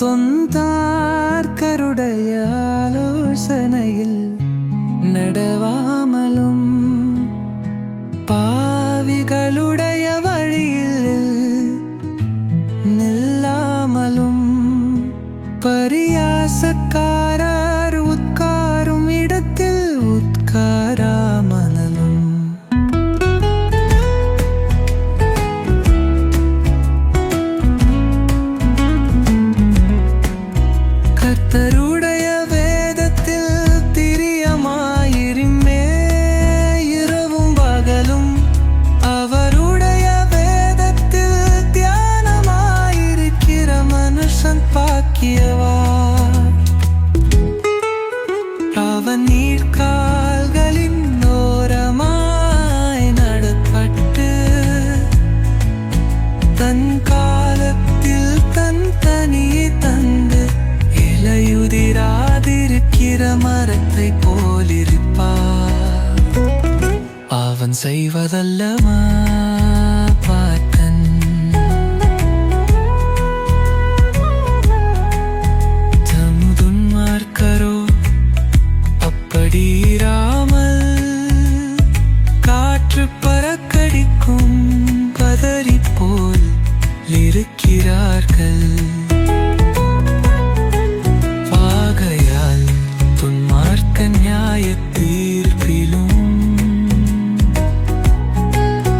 தொந்தார்க்கருடைய ஆலோசனையில் நடவாமலும் பாவிகளுடைய வழியில் நில்லாமலும் பரியாசக்காரர் உட்காரும் இடத்தில் உட்காராமலும் கர்த்தருடைய வேதத்தில் திரியமாயிருமே இரவும் பகலும் அவருடைய வேதத்தில் தியானமாயிருக்கிற மனுஷன் பாக்கியவான். அவன் நீர்க்கால்களின் ஓரமாய் நடப்பட்டு தன் காலத்தில் தன் தனியை தந்து இலையுதிராதிருக்கிற மரத்தை போலிருப்பார். அவன் செய்வதல்லவா பார்த்தன். தமுதுன்மார்க்கரோ அப்படிராமல் காற்று பறக்கடிக்கும் பதறி போல் இருக்கிறார்கள். ஆகையால் துன்மார்க்க நியாய தீர்ப்பிலும்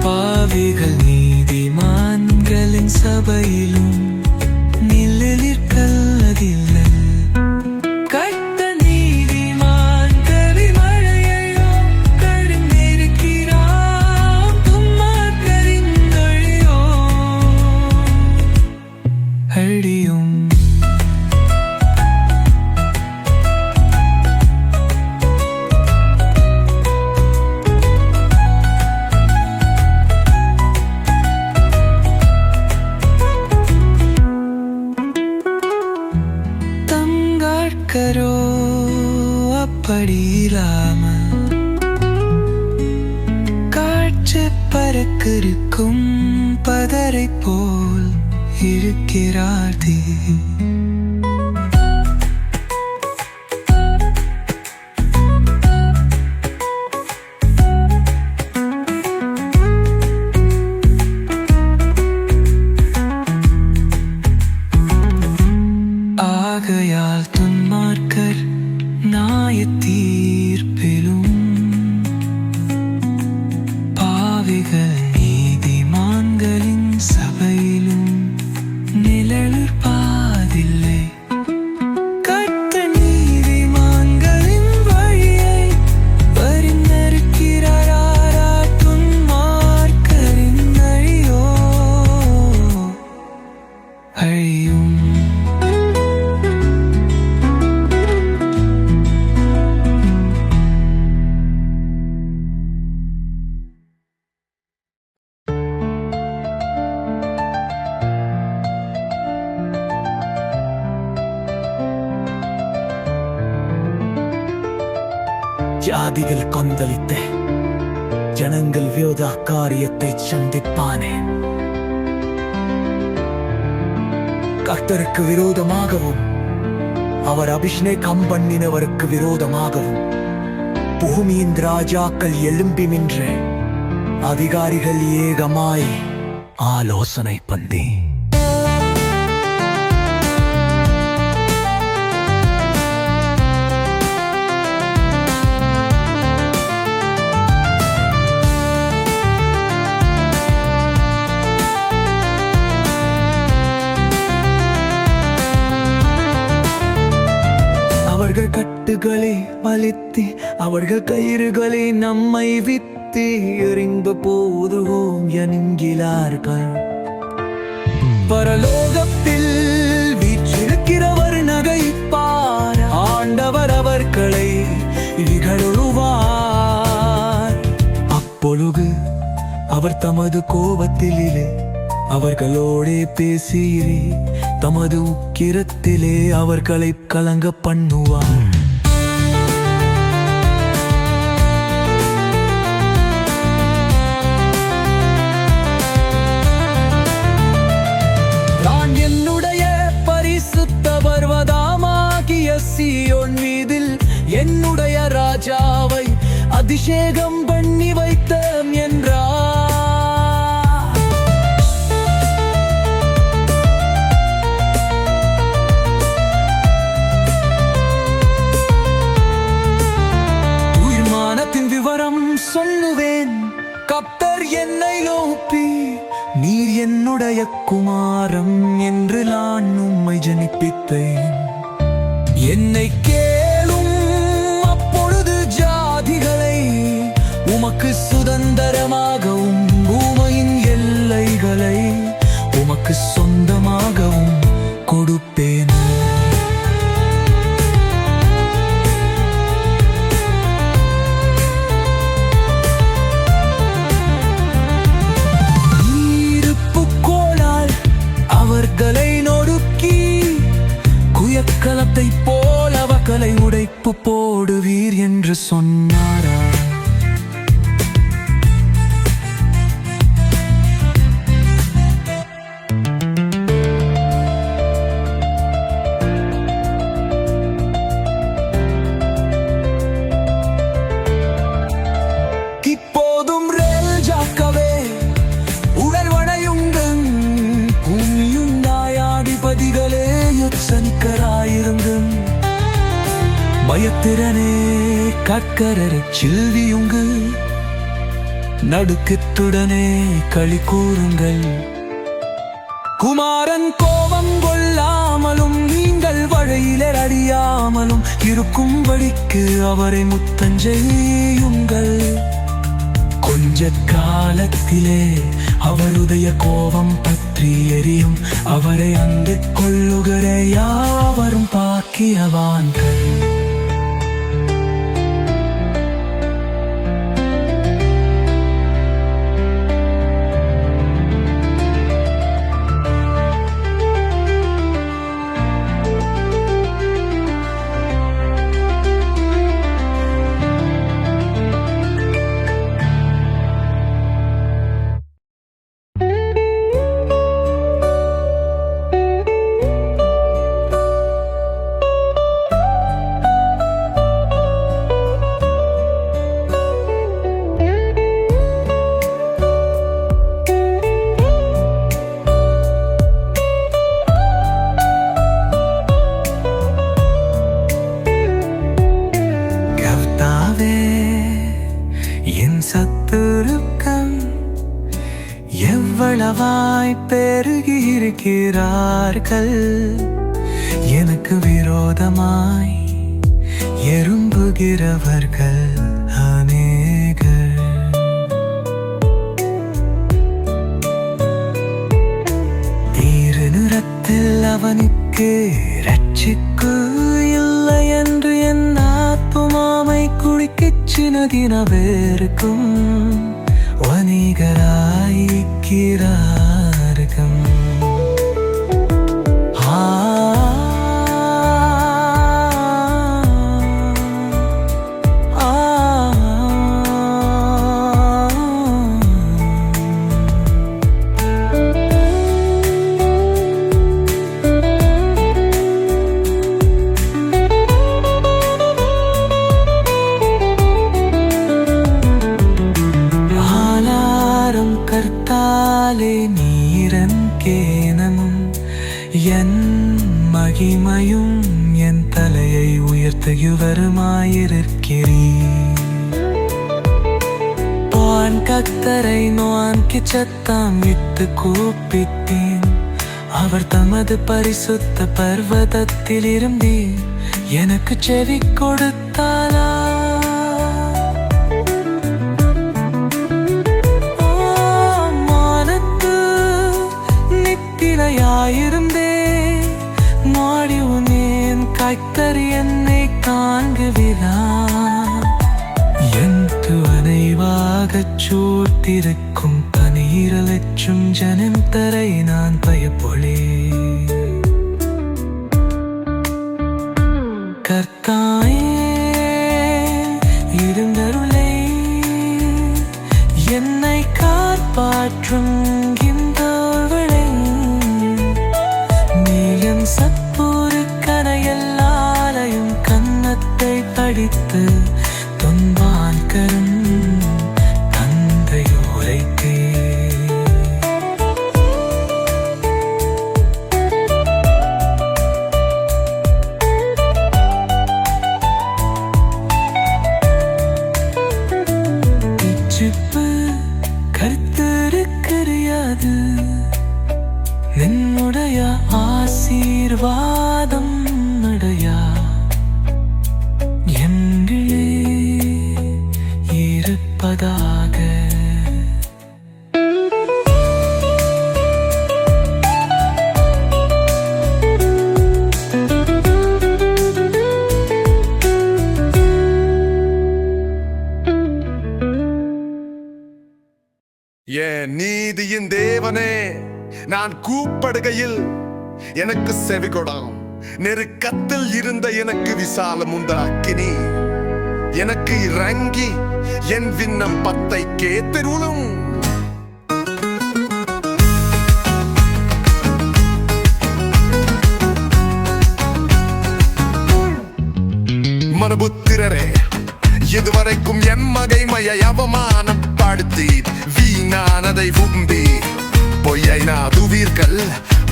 பாவிகள் நீதிமான்களின் சபையிலும் நிழலிற்கல்லதில்லை. தங்காட்கரோ அப்படியில்லாமல் காற்று பறக்கிருக்கும் பதரை போல் இருக்கிறார்தே. ஆகையால் துன்மார்க்கர் நியாய தீர்ப்பிலும் பாவிகள் நீதிமான்களின் சபையிலும் நிழலிற்பாதில்லை. கர்த்தர் நீதிமான்களின் வழியை பரிந்தருக்கிறாரா துன்மார்க்கரின் அழியோ அழியும். ஜாதிகள் கொந்தளித்த ஜனங்கள் விரோத காரியத்தை சந்திப்பானே. கர்த்தருக்கு விரோதமாகவும் அவர் அபிஷேகம் பண்ணினவருக்கு விரோதமாகவும் பூமியின் ராஜாக்கள் எழும்பி நின்று அதிகாரிகள் ஏகமாய் ஆலோசனை பண்ணி அவர்கள் கட்டுகளை வலித்து அவர்கள் கயிறுகளை நம்மை வித்து எறிந்த போதுவோம் என்கிறார்கள். பரலோகத்தில் வீற்றிருக்கிறவர் நகைப்பார். ஆண்டவர் அவர்களை இகழுவார். அப்பொழுது அவர் தமது கோபத்திலே அவர்களோடே பேசியே தமது உக்கிரத்திலே அவர்களை கலங்க பண்ணுவார். நான் என்னுடைய பரிசுத்த அபிஷேகம் பண்ணி வைத்தேன் என்றார். உயிர்மானத்தின் விவரம் சொல்லுவேன். கர்த்தர் என்னை நோக்கி, நீர் என்னுடைய குமாரன் என்று நான் உம்மை ஜனிப்பித்தேன். என்னை கேளும், அப்பொழுது ஜாதிகளை உமக்கு சுதந்திரமாகவும் பூமியின் எல்லைகளை உமக்கு சொந்தமாகவும் கொடுப்பேன். அவர்களை நொறுக்கி குயக்கலத்தை போல் அவர்களை உடைப்பு போடுவீர் என்று சொன்னாரா? இப்போதும் ரேஜாக்கவே உடல் வணையுங்கள், பூமியும் நாயாதிபதிகளே யுத்தனிக்கராயிருங்கள். பயத்திறனே கற்கரரை சில்வியுங்கள், நடுக்கத்துடனே களி கூறுங்கள். குமாரன் கோபம் கொள்ளாமலும் நீங்கள் வழியிலே அறியாமலும் இருக்கும்படிக்கு அவரை முத்தஞ்செய்யுங்கள். கொஞ்ச காலத்திலே அவருடைய கோபம் பற்றி எரியும். அவரை அங்கு கொள்ளுகிற யாவரும் பாக்கியவான்கள். என் சத்துருக்கள் எவ்வளவாய் பெருகி இருக்கிறார்கள். எனக்கு விரோதமாய் எறும்புகிறவர்கள் அநேகர். தீரு நிறத்தில் அவனுக்கு ரட்சிக்கு இல்லை என்று என் ஆத்துமாவை குடிக்கச் சினதினவேருக்கும் வணிகராய்க்கிறார்கள். கர்த்தாலே நீரன் கேனமும் என் மகிமையும் என் தலையை உயர்த்துகிறவருமாயிருக்கிறீர். பான் கர்த்தரை நோக்கி சத்தம் இட்டு கூப்பிட்டேன். அவர் தமது பரிசுத்த பர்வதத்தில் இருந்து எனக்கு செவி கொடுத்தாரா? இருந்தே மாடி உனேன் கர்த்தர் என்னை காண்குகிறார். என் துணைவாகச் சூட்டிருக்கும் பனிரலட்சம் ஜனம் தரை நான் பயப்பொழே. கர்த்தாயே இருந்தருளை என்னை காப்பாற்றும். சத்பூருக்கனையெல்லாரையும் கன்னத்தை படித்து தொன்பான் கரும் ரட்சிப்பு கர்த்தருக்கறியாது நின்னுடைய ஆசீர்வாதம் நடையா எங்களே இருப்பதாக. என் நீதியின் தேவனே, நான் கூப்படுகையில் எனக்கு செவிகொடாம். நெருக்கத்தில் இருந்த எனக்கு விசாலம் உண்டாக்கினி. எனக்கு இறங்கி என் விண்ணப்பத்தை கேட்டருளும். மனுபுத்திரரே, இதுவரைக்கும் என் மகைமையை அவமானப்படுத்தி வீணானதை விரும்பி பொய்யை நாதுவீர்கள்.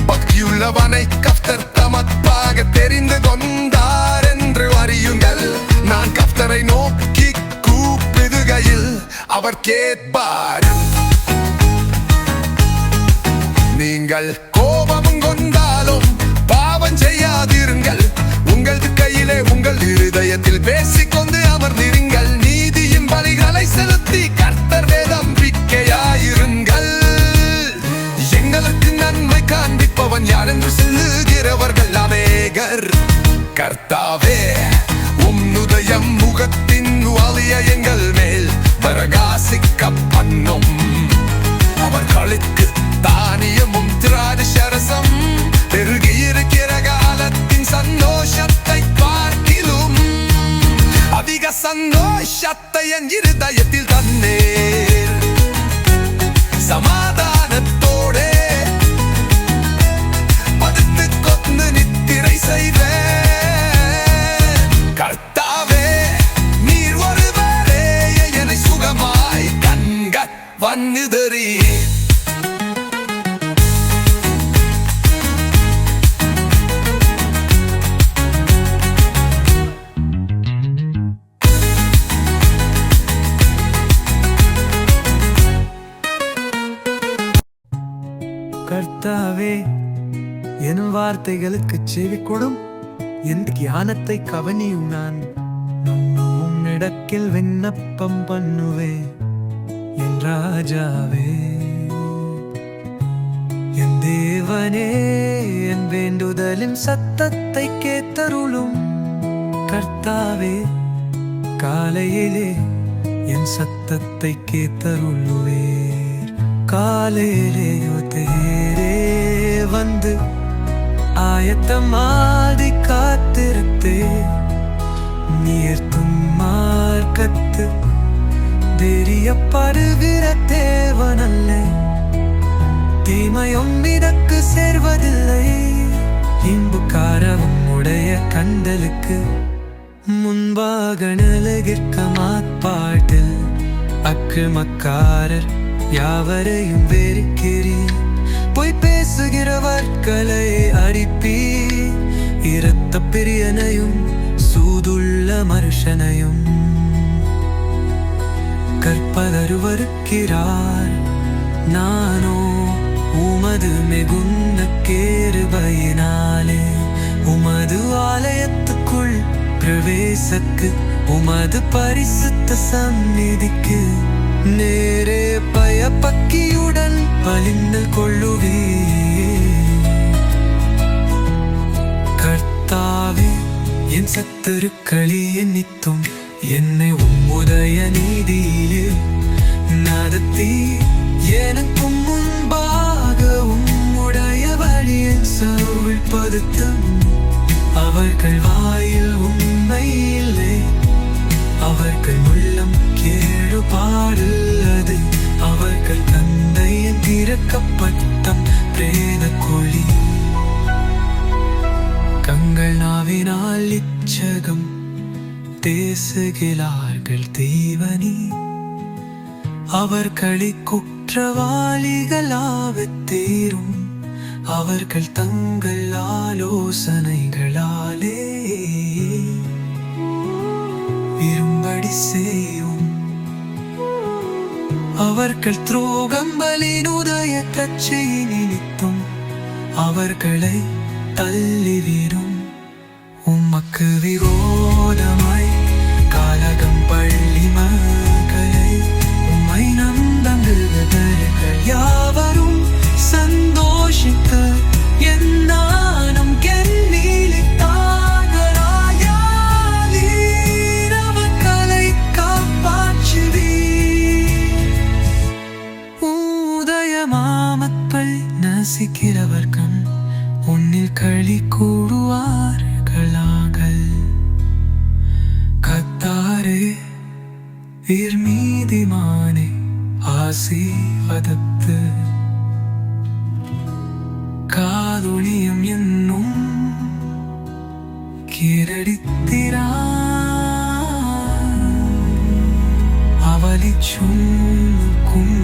பக்தியுள்ளவனை கர்த்தர் தமக்காக தெரிந்து கொண்டார் என்று அறியுங்கள். நான் கர்த்தரை நோக்கி கூப்பிடுகையில் அவர் கேட்பார். நீங்கள் கோபம் கொண்டாலும் பாவம் செய்யாதிருங்கள். உங்கள் கையிலே உங்கள் இருதயத்தில் பேசிக்கொண்டு அமர்ந்திருங்கள். நீதியின் பலிகளை செலுத்தி கர்த்தர் நம்பிக்கையாயிருங்கள். எங்களுக்கு நன்மை காண்பிப்பவன் யார் என்று சொல்லுகிறவர்கள் அநேகர். கர்த்தாவே, உன்னுதயம் முகத்தின் ஒளிய எங்கள் மேல் பிரகாசிக்க பண்ணும். அவர்களுக்கு தானியமும் திராட்சரசம் பெருகியிருக்கிற காலத்தின் சந்தோஷத்தை பார்க்கிலும் அதிக சந்தோஷத்தை என் இருதயத்தில் தந்தீர். சமாதானத்தோடே படுத்து கொண்டு நித்திரை செய்வேன். கர்த்தாவே, நீர் ஒருவரே என்னை சுகமாய் கண்க வன்னுதறி. கர்த்தாவே, என் வார்த்தைகளுக்கு செவி கொடும். என் தியானத்தை கவனியும். நான் உன்னிடத்தில் விண்ணப்பம் பண்ணுவேன் என் ராஜாவே. என் தேவனே, என் வேண்டுதலின் சத்தத்தை கேட்டருளும். கர்த்தாவே, காலையிலே என் சத்தத்தை கேட்டருளுவேர். காலையிலே தேரே வந்து ஆயத்தமாதி காத்திருத்தே. நீர்த்தும் மார்க்கத்து தெரியப்படுகிற தேவனல்ல. தீமையும் இதற்கு சேர்வதில்லை. இன்புக்காரவும் உடைய கண்டலுக்கு முன்பாக நலகிற்க மாட்பாட்டில் அக்கிரமக்காரர் யாவரையும் வெறுக்கிறீர். பொய் பேசுகிறவர்களை அடிப்பீ. இரத்த பிரியனையும் சூதுள்ள மனுஷனையும் கற்பதருவருக்கிறார். நானோ உமது மிகுந்த கிருபையினாலே உமது ஆலயத்துக்குள் பிரவேசக்கு உமது பரிசுத்த சந்நிதிக்கு நேரே பயபக்தியுடன் பலிந்து கொள்ளுவே. கர்த்தாவே, என் சத்துருக்களி எண்ணித்தும் என்னை உம்முடைய நீதியிலே நடத்தி எனக்கும் முன்பாக உம்முடைய வழியின் சவிழ்படுத்தும். அவர்கள் வாயில் உண்மை இல்லை. அவர்கள் உள்ளம் கேடுபாடுள்ளது. அவர்கள் தந்தையின் திறக்கப்பட்ட பிரேத கொழி. கங்கள் நாவினால் இச்சகம் பேசுகிறார்கள் தேவனே. அவர்களி குற்றவாளிகளாகத் தேரும். அவர்கள் தங்கள் ஆலோசனைகளாலே விரும்படி செய்யும். அவர்கள் துரோகங்களின் உதய கச்சை நினைத்தும் அவர்களை தள்ளிவிடும். உமக்கு விரோதமாய் காலகம் பள்ளி மக்களை உம்மை நம்புகிறவர்கள் யாவரும் சந்தோஷித்து என்னானும் அவர்களை காப்பாற்றுவீர். உதயமாமப்பல் நசிக்கிறவர் கண் உன்னில் களி கூடுவார்களாகள். கத்தாரே வீர் மீதிமானே ஆசீர்வதித்து காதுணியம் என்னும் கீரடித்திரா அவலி சும்மும்